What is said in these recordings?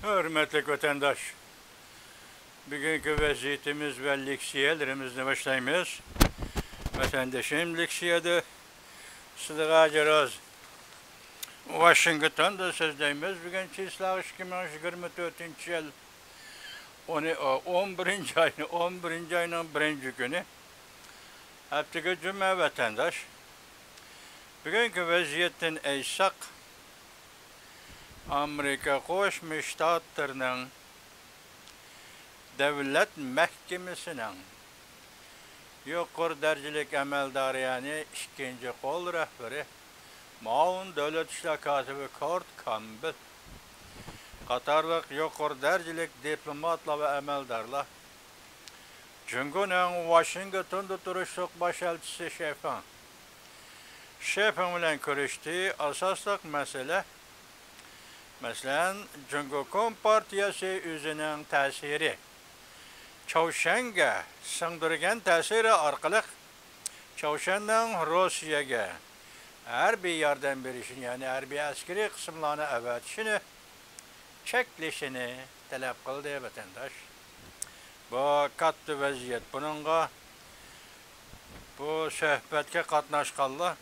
Hürmetli vatandaş, bugünkü vaziyetimiz ve liksiyelerimizle başlayımız. Vatandaşım liksiyede Sıdığa Ceraz. Washington'da sözdeyimiz. Bugün çislağış 2024 yıl 11. ayının 1. günü. Haftaki cuma vatandaş. Bugünkü vaziyetten eysak Amerika Koşmuş Ştatlarının Devlet Mahkemesi'nin yuqori derecelik əməldarı, yani ikinci qol rəhbəri Maun Dövlət İşlər katibi Kurt Campbell qatarlıq yuqori derecelik diplomatlar və əməldarlar Cungunun Washington'da turuşluq baş elçisi Şefan bilen görüştüğü asaslıq məsələ Məsələn, Cungo Kompartiyası üzünün təsiri, Çavuşen'e sındırgan təsiri arqalıq Çavuşen'den Rusiyaga hərbi yardım verişini, yani hərbi askeri kısımlarını əvətişini, çəklişini tələb qıldı vətəndaş. Bu katlı vəziyyət. Bununla bu söhbətə qatnaşqanlar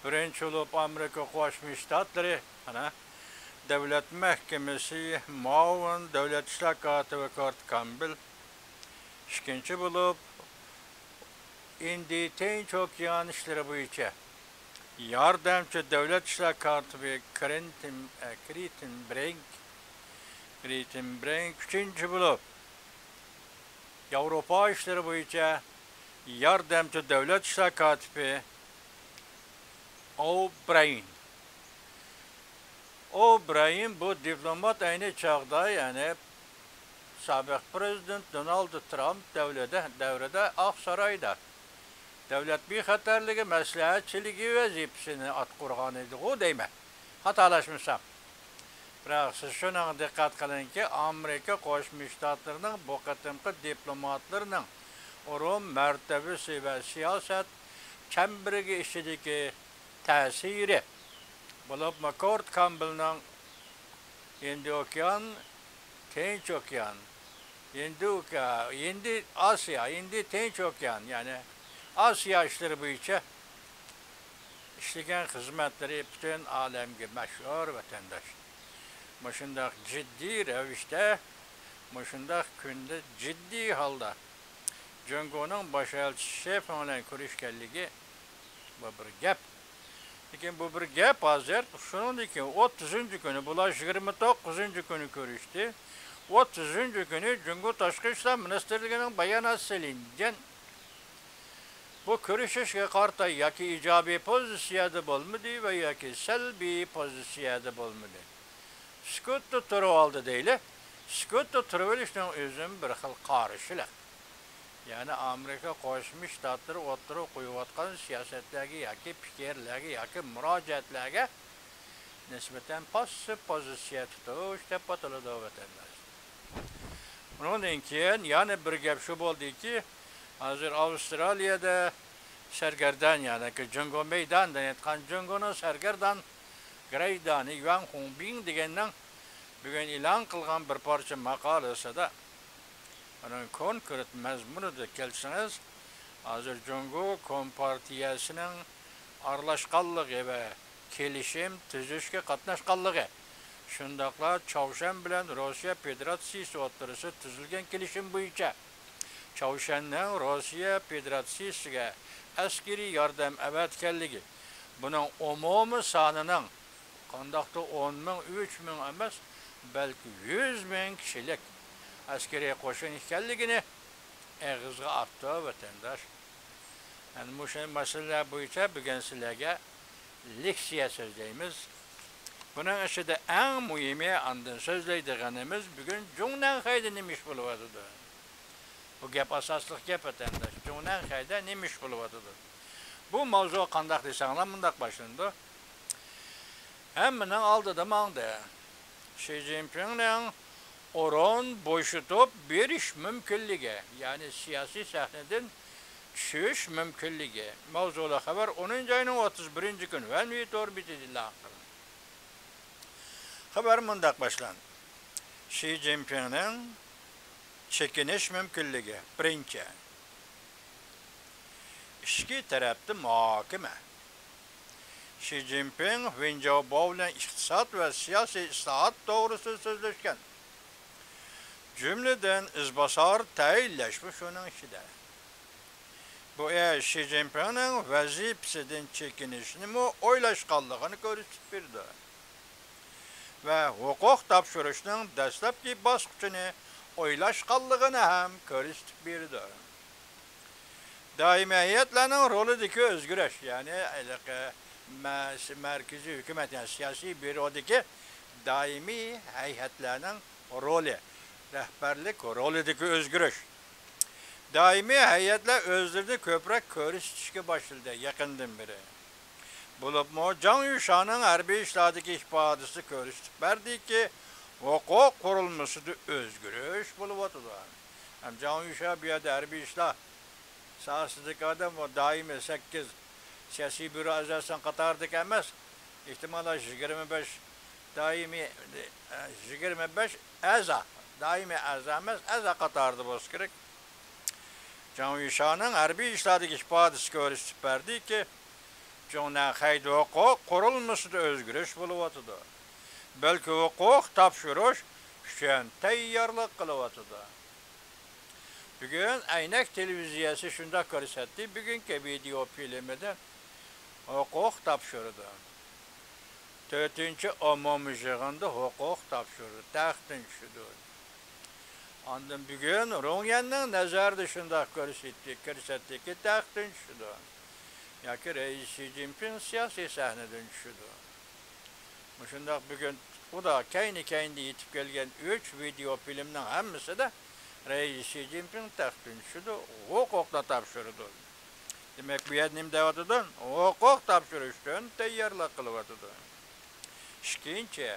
birinci olub Amerika Qoşmuş Ştatları, Devlet Mahkemesi Maun Dövlət İşlər katibi Kurt Campbell, ikinci bulup indi Tinç Okyan işleri boyunca yardımcı Dövlət İşlər katibi Crichton Brink, üçüncü bulup Avrupa işleri boyunca yardımcı Dövlət İşlər katibi O'Brien. O'Brien bu diplomat aynı çağda, yani sabık prezident Donald Trump devrede Aksaray'da devlet bir xatarlığı məsləhətçiligi vəzifəsini at qurğan idi. O deyme. Hatalaşmışam. Bırak siz şuna dikkat kılın ki Amerika Qoşmuş Ştatlarının bu qatımkı diplomatlarının onun mərtəbəsi ve siyaset çembirgi işideki təsiri bulup Kurt Campbell'ın Hindi Okyan, Tinç Okyan, Hindi Asya, Hindi Tinç Okyan, yani Asya işleri boyunca işleyen hizmetleri bütün alemge meşhur vatandaş. Muşundak ciddi revişte, muşundak günde ciddi halda Cungo'nun baş elçisi Şefan Kuruşkelliği bu bir gap. Lakin bu bir gap hazır. Şunun ki 30. günü, bulaş 29. günü görüştü. 30. günü Cungo Taşkı İşler Ministerliğinin bayanat selince bu görüşüşe karta ya ki icabi pozisyada bulmadı ve ya ki selbi pozisyada bulmadı. Skuttu turu aldı değil. Skuttu turu ilişkin üzüm bir xil qarışılıq. Yani Amerika Qoşmuş Ştatları oturup koyuvatkan siyasetlerge yaki fikirlerge yaki müracaatlerge nispeten pasif pozisyon tutuyor, işte patılı da vatandaş. Bunun için yani bir gap şu oldu ki hazır Avustralya'da sergerdan, yani ki Cungo meydan denetkan Cungo'nun sergerdan greydanı Yuan Hongbin degenden bugün ilan kılgan bir parça makalesi da onun konkret mezmunu da kelsiniz, hazır Cungo Kompartiyasının arlaşqanlığı ve kelişim tüzüşke katnaşqanlığı. Şundakla Çavuşen bilen Rusya Federasyası oturası tüzülgen kelişim boyunca Çavuşen'den Rusya Federasyası'ya askeri yardım evetkelliği. Bunun umumi sanının kondakta 10 bin, 3 bin emez, belki 100 bin kişilik askeri koşun ikelliğini ağızga attı vatandaş. Yani bu şey mesele boyunca bugün sizlerge liksiye sözleyimiz. Bunun içinde en mühimi andın sözleydiğimiz bugün Cun'dan kaydı nemiş buluvadıdır. Bu gap asaslık gap vatandaş. Cun'dan kaydı nemiş buluvadıdır. Bu mevzu kandak lisanla mındak başlandı. Hemen aldı da mandı. Xi Jinping'in oran boşutup bir iş mümkünlüğü, yani siyasi sahneden düşüş mümkünlüğü. Mevzulu haber 10. ayının 31. günü. Ben bir doğru bitirdiler. Haber mındak başlandı. Xi Jinping'nin çekiniş mümkünlüğü. Birinci. İki taraflı muhakeme. Xi Jinping Wen Jiabao bilen iktisat ve siyasi islahat doğrusu sözleşken. Cümleden izbasar tayinleşmiş onun içinde. Bu Xi Jinping'nin vazifesinden çekinişini mi oylaşkanlığını gösterdi. Ve hukuk tapşırışının dastlabki basqıçını oylaşkanlığını hem gösterdi. Daimiyetlerinin rolüdeki özgürüş, yani merkezi hükümet, yani siyasi bürodaki daimi heyetlerinin rolü, rehberlik rolüdeki özgürüş. Daimi heyetler özlerinde köprek görüşüşke başladı yakından beri. Bulup mu Can Yuşan'ın harbi işlardaki ifadesi görüştük. Verdi ki hukuk kurulması da özgürüş bulup oturdu. Hem Can Yuşa bir yerde harbi işler sahasıdaki adam o daimi 8 siyasi büro azalsan Katar'daki emez. İhtimala 25 daimi 25 eza. Daimi eza emez. Eza Katar'da bozkırık. Can Yuşan'ın harbi işlardaki ifadesi görüştük. Verdi ki Cona haydi hukuk kurulması da özgürüş bulup oturdu. Belki hukuk tapşırış şen tayyarlık kılıp oturdu. Bugün aynak televizyası şunda görsetti. Bugünkü video filminde hukuk tapşırdı. 4. umumyığında hukuk tapşırdı. Taxtın şudur. Ondan bugün Rongyan'ın nazar dışında görsetti ki taxtın şudur. Ya ki Reis Xi Jinping siyasi sahneden düşürdü. Şunda bugün o da kendi yetip gelgen 3 video filminin hemisi de Reis Xi Jinping taxtın düşürdü, hukukla tapşırdı. Demek bu yernim devatıdan hukuk tapşırıştığın tayyarlık kılıvatıdı. İkinci,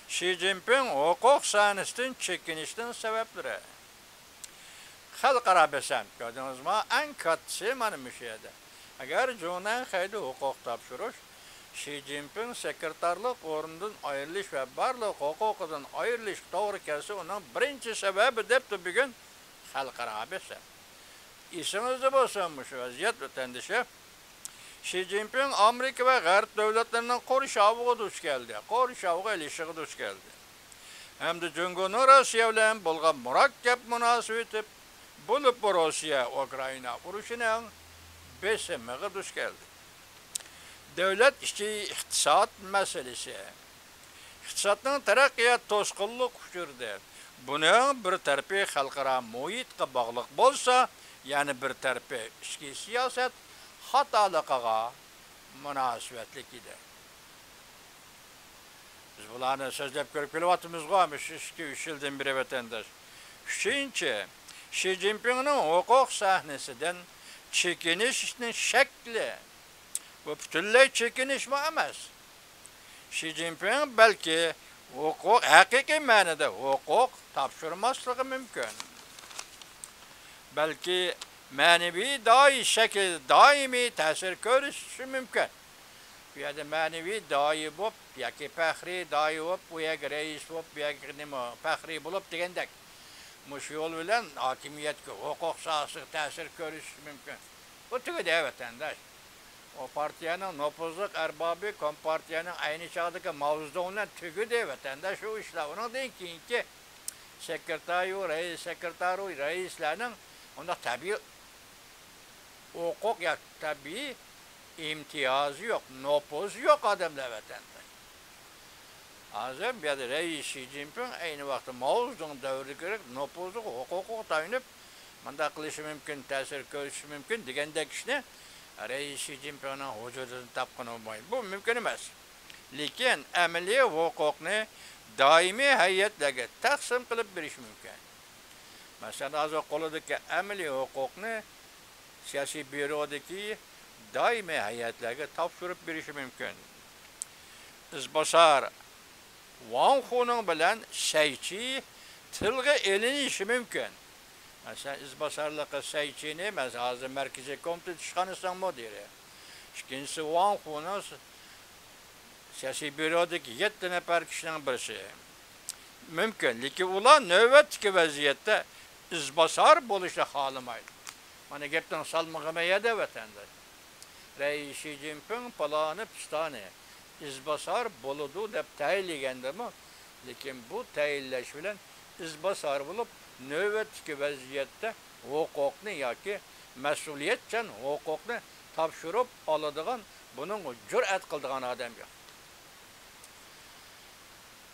Xi Jinping hukuk sahnesinin çekinişten sebepleri. Halkara besem, gördünüz mü? En katısı benim şeyde. Eğer Cuna'nın haydi hukuk tapşırış, Xi Jinping sekreterlik orundan ayrılış ve barlık hukukudan ayrılış doğru kelse onun birinci sebebi depti bugün halkara abese. İsminizde basılmış vaziyet vatandaşı. Xi Jinping Amerika ve Garip devletlerinden koruşavığa duş geldi. Koruşavığa ilişkiye duş geldi. Hem de Cumhurbaşkanı Rusya ile bulgan murakkep münasebeti bulup bu Rusya-Ukrayna vuruşunun besimine duş geldi. Devlet işi iktisat meselesi. İktisatın terakkiyat toskulluk uçurdu. Bunun bir tarafı halkara muhitke bağlılık bolsa, yani bir tarafı işki siyaset hatalıqağa münasebetlik idi. Biz bunları sözlep görüp kelivatımız koymuş 2-3 yıldan beri vatandaş. Üçüncü, Xi Jinping'in hukuk sahnesinden çekinişinin şekli. Bu bütünlüğü çekiniş mi emez? Xi Jinping belki hukuk, hakiki manada hukuk tapşırmaslığı mümkün. Belki manevi daimi tesir görüşü mümkün. Ya da manevi dayi bulup, ya ki fahri dayi bulup, ya ki reis bulup, ya ki fahri bulup degendek. Muş yol bilen hakimiyet, hukuk sahası tesir görüşü mümkün. Bu tüge de vatandaş. O partiyanın nopuzluk erbabı, kompartiyanın aynı çağdaki mavuzda olan tüge de vatandaş o işler. Onun deyin ki sekretari, reislerinin onda tabi hukuk ya tabi imtiyazı yok, nopuz yok adamla vatandaş. Azam bir de Reis Xi Jinping aynı vakti Mao'nun devri gerek nopuzluk, hukuku tayinip manda kılışı mümkün, tesir görüşü mümkün degende kişine Reis Xi Jinping'in huzurunu tapkın olmayın. Bu mümkün emez. Lakin ameli hukukunu daimi heyetlerge taksim kılıp bir iş mümkün. Mesela az o koludaki ameli hukukunu siyasi bürodaki daimi heyetlerge tapşırıp bir iş mümkün. İzbasar Wang Hu'nun bilen Seyçi tılgı elini işi mümkün. Mesela izbasarlıqı Seyçi'ni mesela hazır merkezi komitə çıxanırsan mı deyir. İkincisi Wang Hu'nun siyasi bürodaki 7 nefer kişinin birisi. mümkün. Lekin ular navbatdagi vaziyatda izbosar bo'lishni xohlamaydi. Mana gapdan salmag'amayadi vatandosh. Rais Xi Jinping paloni pistoni izbosar bo'ladi deb tayinlagandimi, lekin bu tayinlash bilan izbosar bo'lib, navbatdagi vaziyatda huquqni yoki mas'uliyatchan huquqni topshirib oladigan, buning jur'at qiladigan odam yo'q.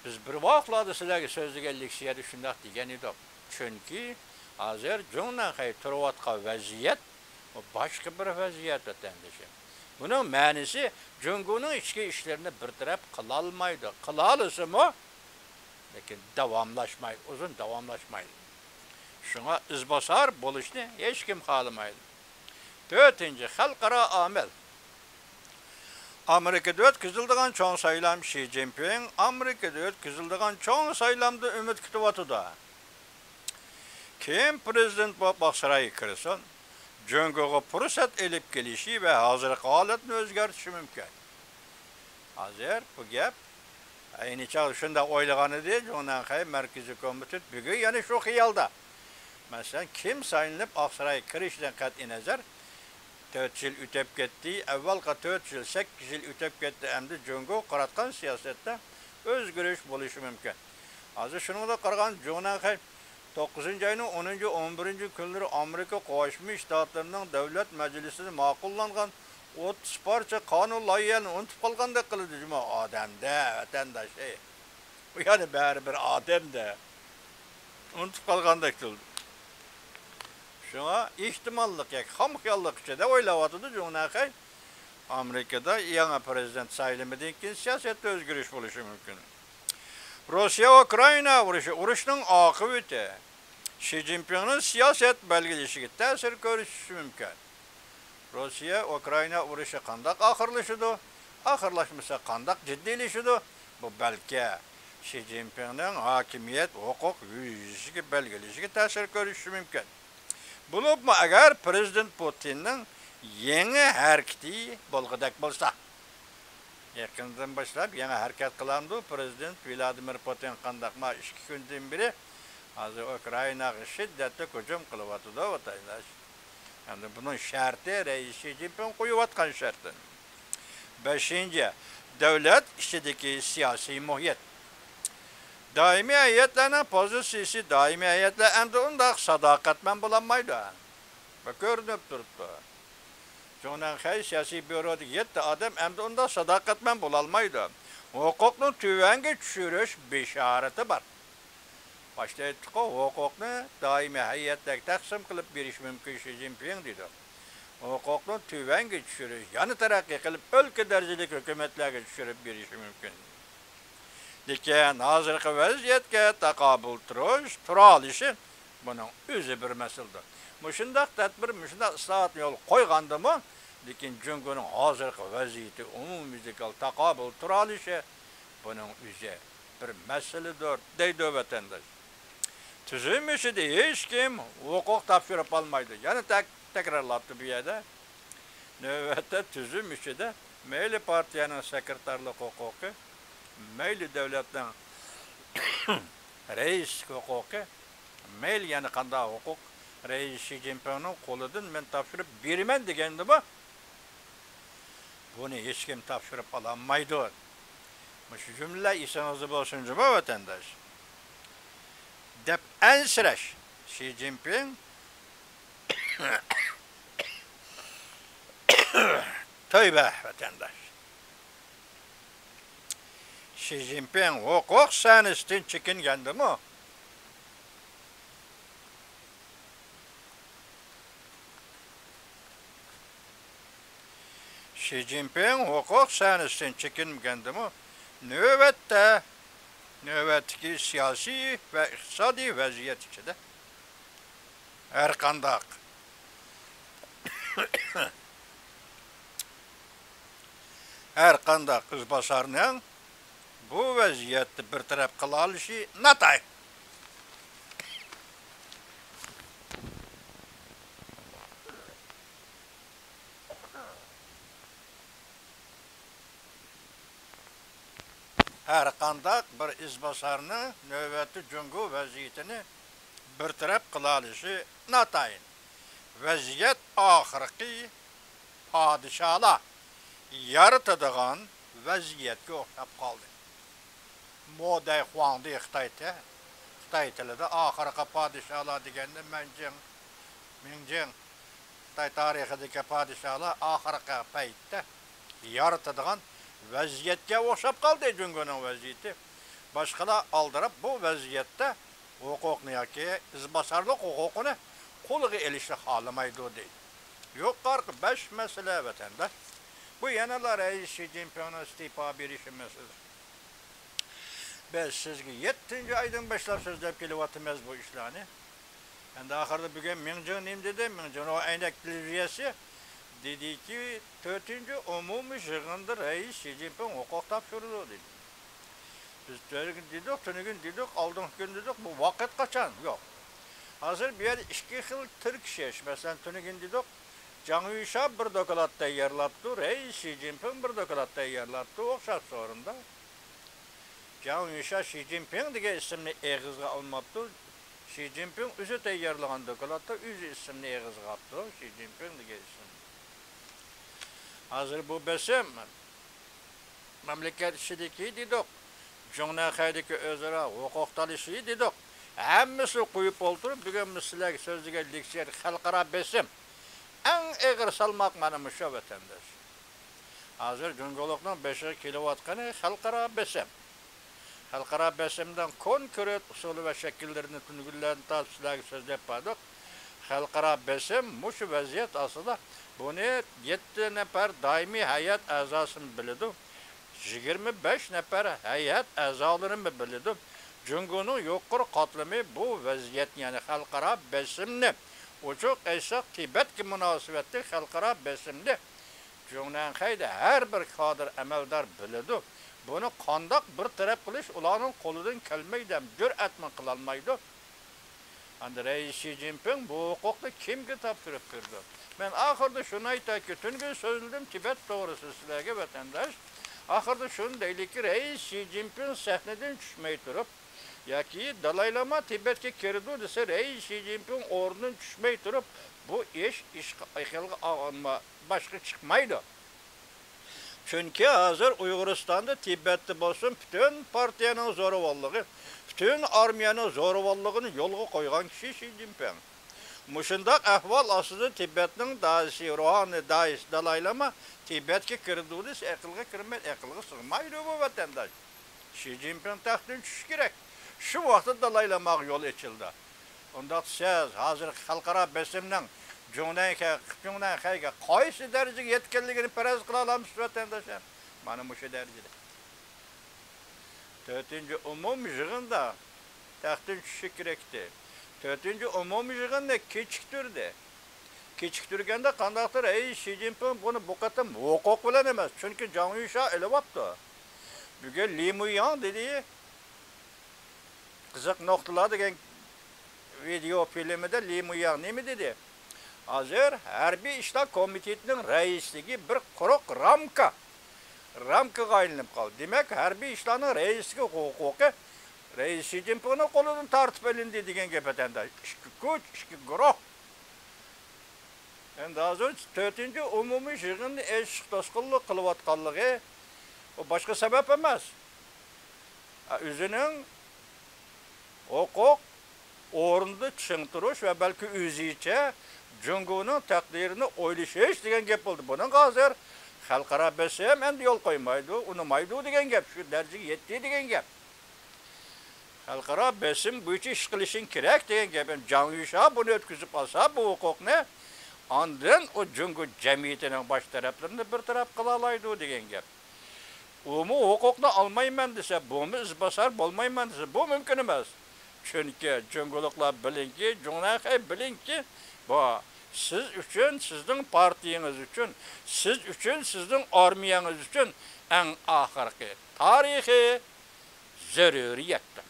Biz bir vaqtlarda sizlarga so'zlaganlik siyadi shundoq degan edik. Chunki hozir jo'naqay turayotgan vaziyat boshqa bir vaziyat o'tandishim. Buning ma'nosi Jungoning ichki ishlarini bir taraf qila olmaydi. Qila olsa-mu, lekin davomlashmaydi, uzun davomlashmaydi. Shunga izbosar bo'lishni hech kim xohlamaydi. 4-chi xalqaro omil. Amerikada o'tkaziladigan cho'ng saylam Xi Jinping Amerikada o'tkaziladigan cho'ng saylamda umid kutyapti. Kim prezident bo'lib Oqsaroyga kirsin, Jungoga fursat elib kelishi va hozirgi holatni o'zgartirishi mumkin. Hozir bu gap ayni chog' shunda o'ylagan edi, Jonanxay Markaziy komitet bugun yana shu xiyolda. Masalan, kim saylanib Oqsaroyga kirishdan qat'iy nazar 4 yil o'tib ketdi, avvalgi 4 yil, 8 yil o'tib ketdi, endi Jungo qaratgan siyosatda o'zgarish bo'lishi mumkin. Hozir shunga qaragan Jonanxay 9-oyning 10-11 kunlari Amerika Qo'shma Shtatlarining davlat majlisida ma'qullangan 30 parcha qonun loyihalarini unutib qolgandek qildi juma odamda, vatandosh. Bu yana baribir odamda. Unutib qolgandek qildi. Shunga ehtimollik yoki xomxiyollik ichida o'ylayotdi Jonanxay Amerikada yangi prezident saylamidan keyin siyosatda o'zgarish bo'lishi mumkin. Rossiya Ukraina urushning oqibati Xi Jinpingning siyosat belgilashiga ta'sir ko'rsatishi mumkin. Rossiya Ukraina urushi qanday oxirlashadi? Oxirlashmasa qanday jiddiylashadi? Bu balki Xi Jinpingning hokimiyat huquq yuzasiga belgilashiga ta'sir ko'rsatishi mumkin. Bo'libmi agar prezident Putinning yangi harakati bo'lg'adak bo'lsa, yaqindan boshlab yangi harakat qiladi prezident Vladimir Putin qandaqma 2 kundan beri hozir Ukrainaga shiddatli hujum qilyapti vatandosh. Endi buning sharti Rais Xi Jinping qo'yayotgan sharti. 5-chi davlat ichidagi siyosiy muhit. Daimiy hay'atlarning pozitsiyasi daimiy hay'atlar endi undaq sadoqatman bo'lolmaydi. Bu ko'rinib turibdi. Jonanxay siyosiy byuroda 7 odam endi undaq sadoqatman bo'lolmaydi. Huquqni tuvanga tushirish beshorati bor. Başta aytdik, huquqni doimiy hay'atlarga taqsim qilib berish mumkin Xi Jinping dedi. Huquqni tuvanga tushirish, yana taraqqiy qilib o'lka darajadagi hukumatlarga tushirib berish mumkin. Lekin hozirgi vaziyatga taqobil tura olishi buning o'zi bir masaladir. Mushundaq tadbir, mushundaq islohot yo'l qo'ygandimi, lekin Jungoning hozirgi vaziyati umumiylikda taqobil tura olishi buning o'zi bir masaladir deydi vatandosh. Tuzum ishida hech kim huquq topshirib olmaydi. Yana takrorlabdi bu yerda. Navbatda tuzum ishida mayli partiyaning sekretarlik huquqi, mayli davlatning rais huquqi, mayli yana qanday huquq Rais Xi Jinpingning qo'lidan men topshirib beraman deganda bu. Buni hech kim topshirib olmaydi. Shu jumla esingizda bo'lsin juma vatandosh. Deb ansirash Xi Jinping tövbe vatandosh. Xi Jinping huquq sanasidan chekingandimi? Xi Jinping huquq sanasidan chekingandimi? Növbətdəki siyasi və iqtisadi vəziyyət içində hər qandaq izbasarının bu vəziyyətdə bir tərəf qıla alışı natay. her qandaq bir izbasarni növbəti cüngü vəziyyətini bir tərəf qılalışı natayın. Vəziyyət axırqi padişala yaratıdığan vəziyyətə oxşab qaldı. Moday Huangdi Xitay tilida axırqi padişala degəndə Mingjiang Xitay tarixidəki padişala axırqi paytda yaratıdığan vəziyyətə oxşab qaldı cüngünün vəziyyəti. Başqalar aldırıb bu vəziyyətdə hüquqni yoki izbasarlıq hüququnu qo'lga elishni xohlamaydi deydi. Yo'q qarqi 5 masala vatandaş. Bu yanalar Reis Xi Jinping'nin istifa berishi masalasi. Biz sizga 7 aydan boshlab so'zlab kelyapmiz bu ishlarni. Endi oxirida bugun Mingjiang nim dedi, Mingjiang o aynak televiziyasi dediki 4. umumiy yig'inda Reis Xi Jinping huquq topshirdi dedi. Biz tuni gün dedik, aldığımız gün dedik, bu vakit kaçan? Yok. Hazır bir yer 2 xil Türk şeş. Mesela tuni gün dedik, Zhang Yuxia bir dokulat tayyorlabdi, Reis Xi Jinping bir dokulat tayyorlabdi, o'xshab sorunda. Zhang Yuxia Xi Jinping degan ismni eg'izga olmabdi. Xi Jinping o'zi tayyorlagan dokulatda o'zi ismini eg'izga olibdi, Xi Jinping degan ism. Hazır bu besim mamlakat ichidagi dedik. Cumhuriyet'teki özara hukuk talışı dedik. Hemmisi koyup oturup bugün sizlerge sözlüge leksiyer halkara besim. En ağır salmak benim şu vatandaş. Hazır Cumhuriyet'nin 5 kilovatkanı halkara besim. Halkara besimden konkret usulü ve şekillerini tüngüllerini tabi sizlerge sözlü yapadık. Halkara besim muşu vaziyet aslında bunu 7 nefer daimi hayat azasını bildi. 25 nefer heyet əzalarını bildi. Cüngünün yuqur qatlımı bu vəziyyət, yani xalqara besimli. Uçuq eysaq Tibet ki münasibətli xalqara besimli. Cüngünün xeyde her bir kadir əməldar bildi. Bunu qandaq bir tərəf qilish ulanın qoludan kelmeyden cüretmi qılalmaydı. Andi Reis Xi Jinping bu huquqni kimga topshirib berdi? Men axırda şunu aytayki, tüngün sözüldüm Tibet doğrusu sizlerge vatandaş. Ahırda şunu deyli ki, Reis Xi Jinping sahneden düşmeyi durup, ya ki Dalai Lama Tibet'e kirdi dese Reis Xi Jinping oradan düşmeyi durup, bu iş başka çıkmaydı. Çünkü hazır Uyguristan'da Tibet'te olsun bütün partiyanın zoruvallığı, bütün armiyanın zoruvalığını yolga koygan kişi Xi Jinping. Muşundaq ahval aslında Tibet'nin daisi, ruhani daisi Dalai Lama Tibet'e kirdiğiniz akılga kirmez, akılga sığmaydı bu vatandaş. Xi Jinping tahttan düşüş gerek. Şu vaxtda Dalai Lama yol açıldı. Onda siz hazır xalqara besimden Cumhuriyet'e qaysi derecege yetkinligini peraz qila olamiz vatandaşlar? Mana bu derecede. 4. umumiy yig'inda tahttan düşüş gerekti. 4. umumiy yig'inda kechiktirdi. Kechiktirganda qandaqdir Reis Xi Jinping bunu bu qatam huquq bilan emas, chunki Zhang Yuxia elibapti. Bugun Li Muyang dediği qiziq nuqtalar degan video filmida Li Muyang nima dedi? Hazır Harbiy ishlar komitetining raisligi bir quruq ramkaga aylanib qoldi. Demak, harbiy ishlarning raisligiga huquqi Reis Xi Jinpingning qo'lidan tartib olindi degan gap atanda. Ikki kuch, ikki guruh. Endi hozir 4. umumiy yig'inni eşik to'sqinlik qilayotganligi o başka sebep emas. O'zining huquq o'rnida tushuntirish va balki o'zicha Cumhuriyet'nin taqdirini o'ylashish degan gap bo'ldi. Buning hozir xalqaro besim endi yo'l qo'ymaydi, unamaydi degan gap, shu darajaga yetdi degan gap. Xalqaro besim bo'yicha ish qilishing kerak degan gap. Zhang Yuxia buni o'tkazib olsa bu huquqni ondan o Cumhuriyet jamiyatining bosh taraflarini bir taraf qila oladi degan gap. Umi huquqni olmayman desa, buni izbosar bo'lmayman desa, bu mumkin emas. Chunki Cumhuriyetlar bilinki, Cumhuriyet bilinki, bu siz uchun, sizning partiyangiz uchun, siz uchun, sizning armiyangiz uchun eng oxirgi tarixiy zaruriyatdir.